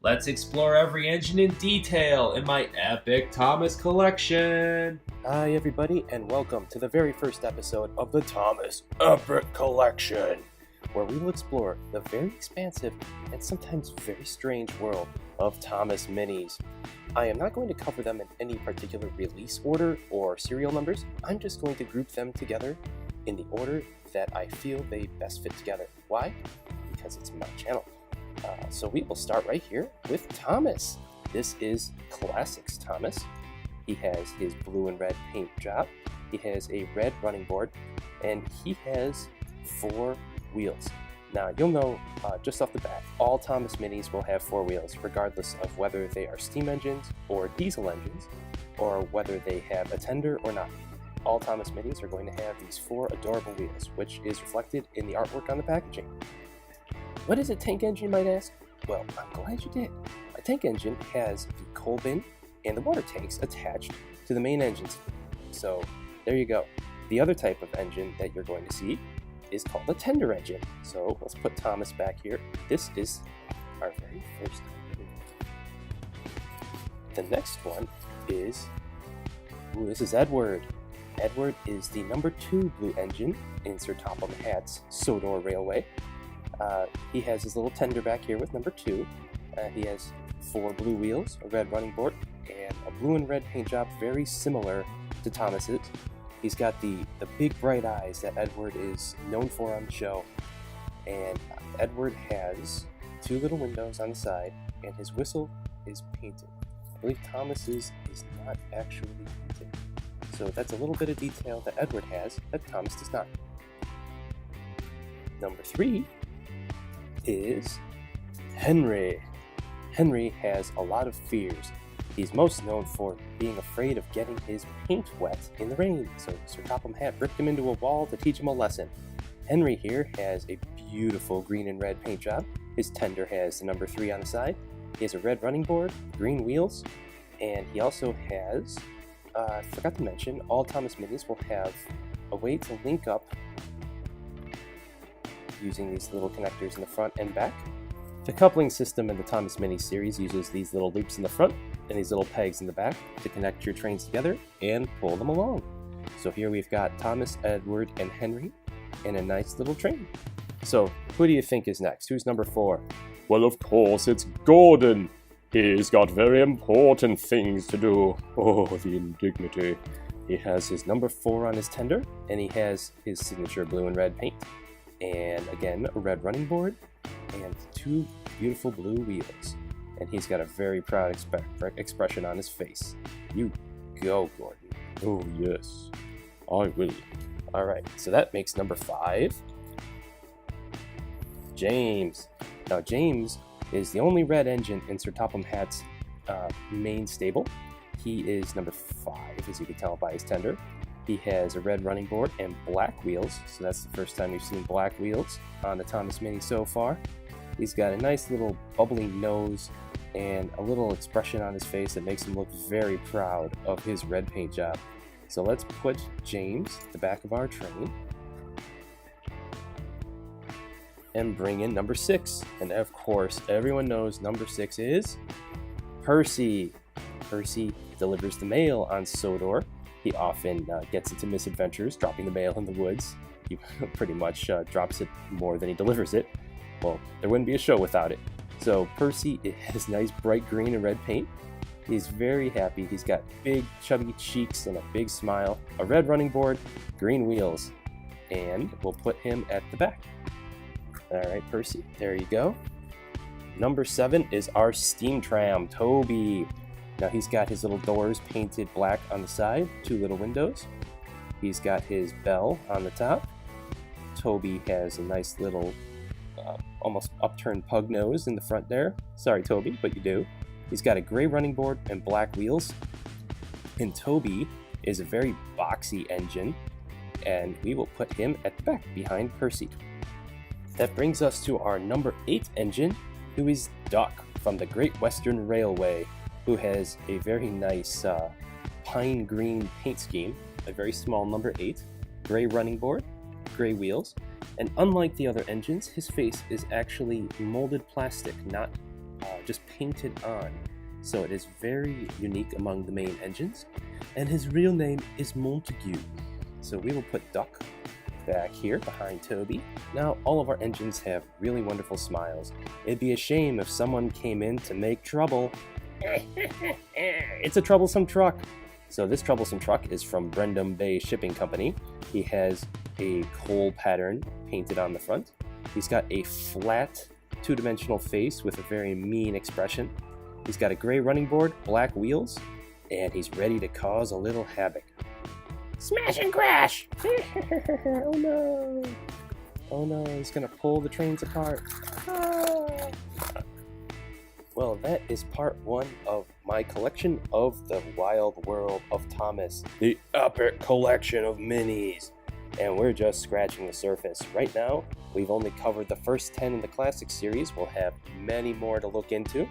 Let's explore every engine in detail in my epic Thomas collection. Hi everybody, and welcome to the very first episode of the Thomas Epic Collection, where we will explore the very expansive and sometimes very strange world of Thomas Minis. I am not going to cover them in any particular release order or serial numbers. I'm just going to group them together in the order that I feel they best fit together. Why? Because it's my channel. So we will start right here with Thomas. This is Classics Thomas. He has his blue and red paint job. He has a red running board, and he has 4 wheels. Now, you'll know just off the bat, all Thomas Minis will have 4 wheels, regardless of whether they are steam engines or diesel engines, or whether they have a tender or not. All Thomas Minis are going to have these 4 adorable wheels, which is reflected in the artwork on the packaging. What is a tank engine, you might ask? Well, I'm glad you did. A tank engine has the coal bin and the water tanks attached to the main engines. So there you go. The other type of engine that you're going to see is called a tender engine. So let's put Thomas back here. This is our very first engine. The next one is, this is Edward. Edward is the number 2 blue engine in Sir Topham Hatt's Sodor Railway. He has his little tender back here with number 2. He has 4 blue wheels, a red running board, and a blue and red paint job very similar to Thomas's. He's got the big bright eyes that Edward is known for on the show. And Edward has 2 little windows on the side, and his whistle is painted. I believe Thomas's is not actually painted. So that's a little bit of detail that Edward has that Thomas does not. Number 3 is Henry. Henry has a lot of fears. He's most known for being afraid of getting his paint wet in the rain, so Sir Topham Hatt bricked him into a wall to teach him a lesson. Henry here has a beautiful green and red paint job. His tender has the number 3 on the side. He has a red running board, green wheels, and he also has, I forgot to mention, all Thomas Minis will have a way to link up using these little connectors in the front and back. The coupling system in the Thomas Mini series uses these little loops in the front and these little pegs in the back to connect your trains together and pull them along. So here we've got Thomas, Edward, and Henry in a nice little train. So who do you think is next? Who's number 4? Well, of course, it's Gordon. He's got very important things to do. Oh, the indignity. He has his number 4 on his tender, and he has his signature blue and red paint. And again, a red running board, and 2 beautiful blue wheels. And he's got a very proud expression on his face. You go, Gordon. Oh, yes, I will. Alright, so that makes number 5. James. Now, James is the only red engine in Sir Topham Hatt's main stable. He is number 5, as you can tell by his tender. He has a red running board and black wheels, so that's the first time we've seen black wheels on the Thomas Mini so far. He's got a nice little bubbly nose and a little expression on his face that makes him look very proud of his red paint job. So let's put James at the back of our train and bring in number 6. And of course, everyone knows number 6 is Percy. Percy delivers the mail on Sodor. He often gets into misadventures, dropping the mail in the woods. He pretty much drops it more than he delivers it. Well, there wouldn't be a show without it. So Percy has nice bright green and red paint. He's very happy. He's got big chubby cheeks and a big smile, a red running board, green wheels, and we'll put him at the back. All right, Percy, there you go. Number 7 is our steam tram, Toby. Now he's got his little doors painted black on the side, 2 little windows. He's got his bell on the top. Toby has a nice little almost upturned pug nose in the front there. Sorry, Toby, but you do. He's got a gray running board and black wheels. And Toby is a very boxy engine, and we will put him at the back behind Percy. That brings us to our number 8 engine, who is Duck from the Great Western Railway, who has a very nice pine green paint scheme, a very small number 8, gray running board, gray wheels, and unlike the other engines, his face is actually molded plastic, not just painted on. So it is very unique among the main engines. And his real name is Montague. So we will put Duck back here behind Toby. Now all of our engines have really wonderful smiles. It'd be a shame if someone came in to make trouble. It's a troublesome truck. So this troublesome truck is from Brendam Bay Shipping Company. He has a coal pattern painted on the front. He's got a flat two-dimensional face with a very mean expression. He's got a gray running board, black wheels, and he's ready to cause a little havoc. Smash and crash! Oh no! Oh no, he's gonna pull the trains apart. Ah. Well, that is part 1 of my collection of the Wild World of Thomas, the epic collection of minis. And we're just scratching the surface. Right now, we've only covered the first 10 in the Classic series. We'll have many more to look into.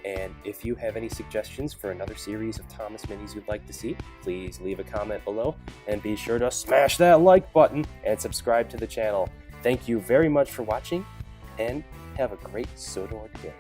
And if you have any suggestions for another series of Thomas minis you'd like to see, please leave a comment below. And be sure to smash that like button and subscribe to the channel. Thank you very much for watching, and have a great Sodor day.